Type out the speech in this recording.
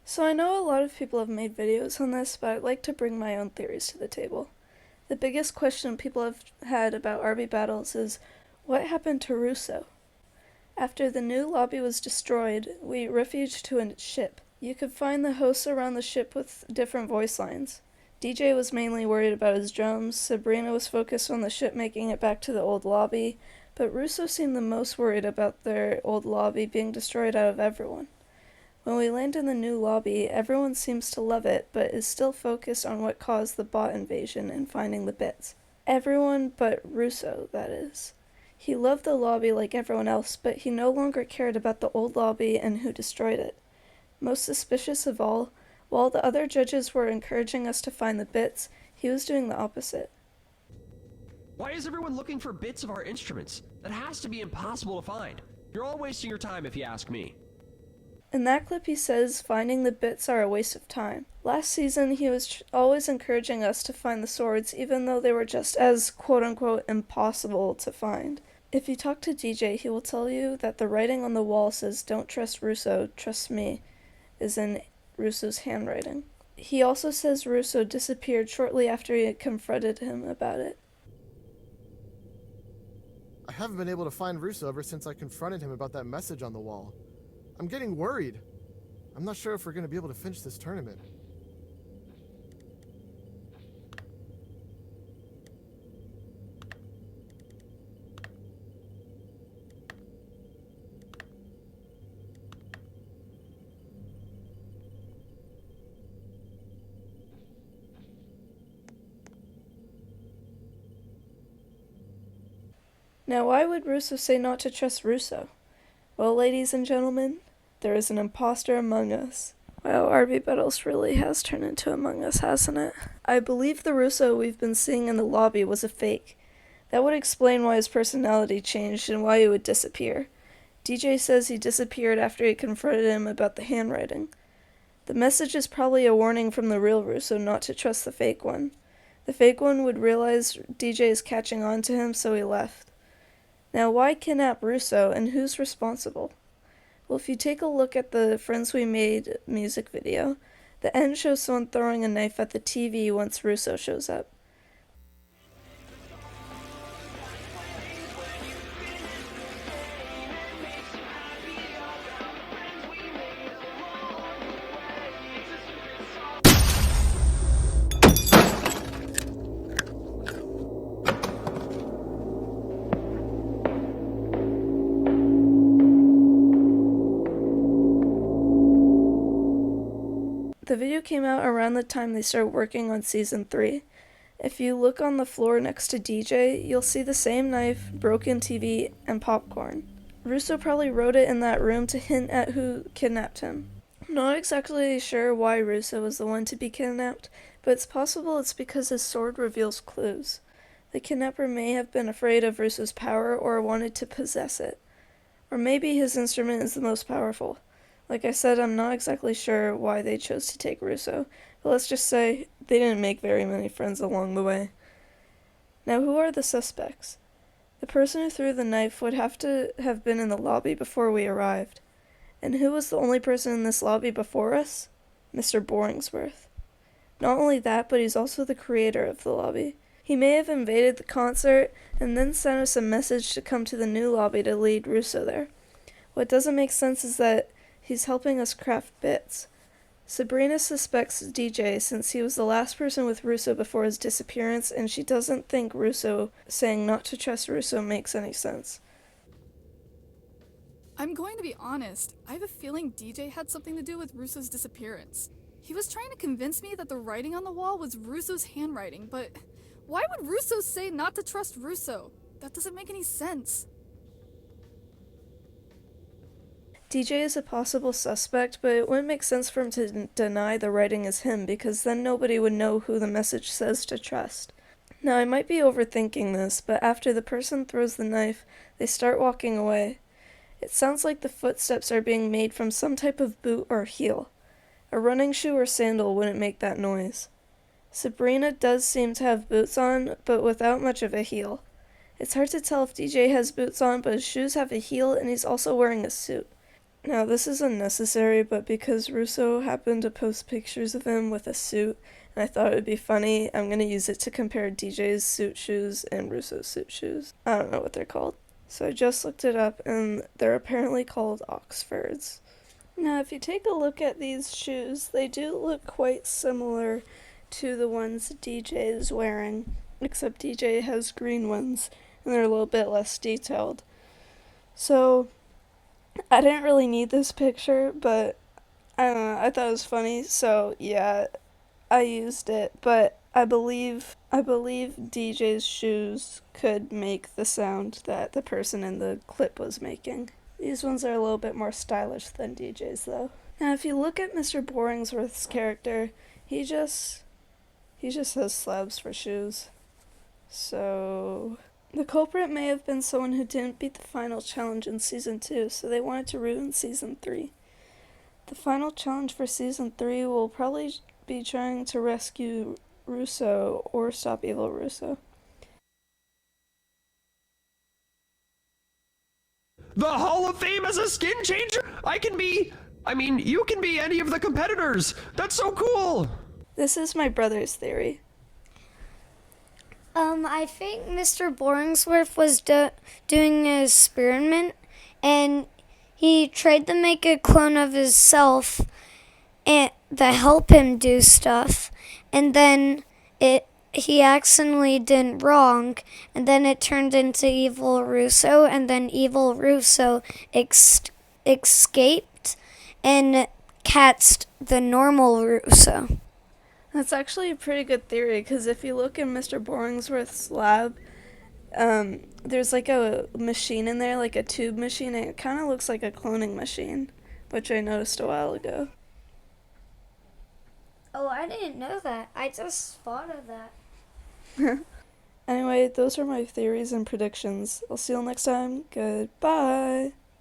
So I know a lot of people have made videos on this, but I'd like to bring my own theories to the table. The biggest question people have had about RB battles is, what happened to Russo? After the new lobby was destroyed, we refuged to a ship. You could find the hosts around the ship with different voice lines. DJ was mainly worried about his drums, Sabrina was focused on the ship making it back to the old lobby, but Russo seemed the most worried about their old lobby being destroyed out of everyone. When we land in the new lobby, everyone seems to love it, but is still focused on what caused the bot invasion and finding the bits. Everyone but Russo, that is. He loved the lobby like everyone else, but he no longer cared about the old lobby and who destroyed it. Most suspicious of all, while the other judges were encouraging us to find the bits, he was doing the opposite. Why is everyone looking for bits of our instruments? That has to be impossible to find. You're all wasting your time if you ask me. In that clip he says finding the bits are a waste of time. Last season he was always encouraging us to find the swords even though they were just as quote-unquote impossible to find. If you talk to DJ, he will tell you that the writing on the wall says don't trust Russo, trust me, is in Russo's handwriting. He also says Russo disappeared shortly after he had confronted him about it. I haven't been able to find Russo ever since I confronted him about that message on the wall. I'm getting worried. I'm not sure if we're going to be able to finish this tournament. Now why would Russo say not to trust Russo? Well, ladies and gentlemen, there is an imposter among us. Wow, RB Battles really has turned into Among Us, hasn't it? I believe the Russo we've been seeing in the lobby was a fake. That would explain why his personality changed and why he would disappear. DJ says he disappeared after he confronted him about the handwriting. The message is probably a warning from the real Russo not to trust the fake one. The fake one would realize DJ is catching on to him, so he left. Now, why kidnap Russo, and who's responsible? Well, if you take a look at the Friends We Made music video, the end shows someone throwing a knife at the TV once Russo shows up. The video came out around the time they started working on Season 3. If you look on the floor next to DJ, you'll see the same knife, broken TV, and popcorn. Russo probably wrote it in that room to hint at who kidnapped him. I'm not exactly sure why Russo was the one to be kidnapped, but it's possible it's because his sword reveals clues. The kidnapper may have been afraid of Russo's power or wanted to possess it. Or maybe his instrument is the most powerful. Like I said, I'm not exactly sure why they chose to take Russo, but let's just say they didn't make very many friends along the way. Now, who are the suspects? The person who threw the knife would have to have been in the lobby before we arrived. And who was the only person in this lobby before us? Mr. Boringsworth. Not only that, but he's also the creator of the lobby. He may have invaded the concert and then sent us a message to come to the new lobby to lead Russo there. What doesn't make sense is that he's helping us craft bits. Sabrina suspects DJ since he was the last person with Russo before his disappearance, and she doesn't think Russo saying not to trust Russo makes any sense. I'm going to be honest, I have a feeling DJ had something to do with Russo's disappearance. He was trying to convince me that the writing on the wall was Russo's handwriting, but why would Russo say not to trust Russo? That doesn't make any sense. DJ is a possible suspect, but it wouldn't make sense for him to deny the writing is him, because then nobody would know who the message says to trust. Now, I might be overthinking this, but after the person throws the knife, they start walking away. It sounds like the footsteps are being made from some type of boot or heel. A running shoe or sandal wouldn't make that noise. Sabrina does seem to have boots on, but without much of a heel. It's hard to tell if DJ has boots on, but his shoes have a heel and he's also wearing a suit. Now, this is unnecessary, but because Russo happened to post pictures of him with a suit, and I thought it would be funny, I'm going to use it to compare DJ's suit shoes and Russo's suit shoes. I don't know what they're called. So I just looked it up, and they're apparently called Oxfords. Now, if you take a look at these shoes, they do look quite similar to the ones DJ is wearing, except DJ has green ones, and they're a little bit less detailed. So I didn't really need this picture, but I don't know, I thought it was funny, so yeah, I used it, but I believe DJ's shoes could make the sound that the person in the clip was making. These ones are a little bit more stylish than DJ's though. Now if you look at Mr. Boringsworth's character, he just has slabs for shoes. So the culprit may have been someone who didn't beat the final challenge in Season 2, so they wanted to ruin Season 3. The final challenge for Season 3 will probably be trying to rescue Russo or stop evil Russo. The Hall of Fame as a skin changer? You can be any of the competitors. That's so cool. This is my brother's theory. I think Mr. Boringsworth was doing an experiment, and he tried to make a clone of himself and that help him do stuff, and then he accidentally did wrong, and then it turned into evil Russo, and then evil Russo escaped and catched the normal Russo. That's actually a pretty good theory, because if you look in Mr. Boringsworth's lab, there's like a machine in there, like a tube machine, and it kind of looks like a cloning machine, which I noticed a while ago. Oh, I didn't know that. I just thought of that. Anyway, those are my theories and predictions. I'll see you all next time. Goodbye!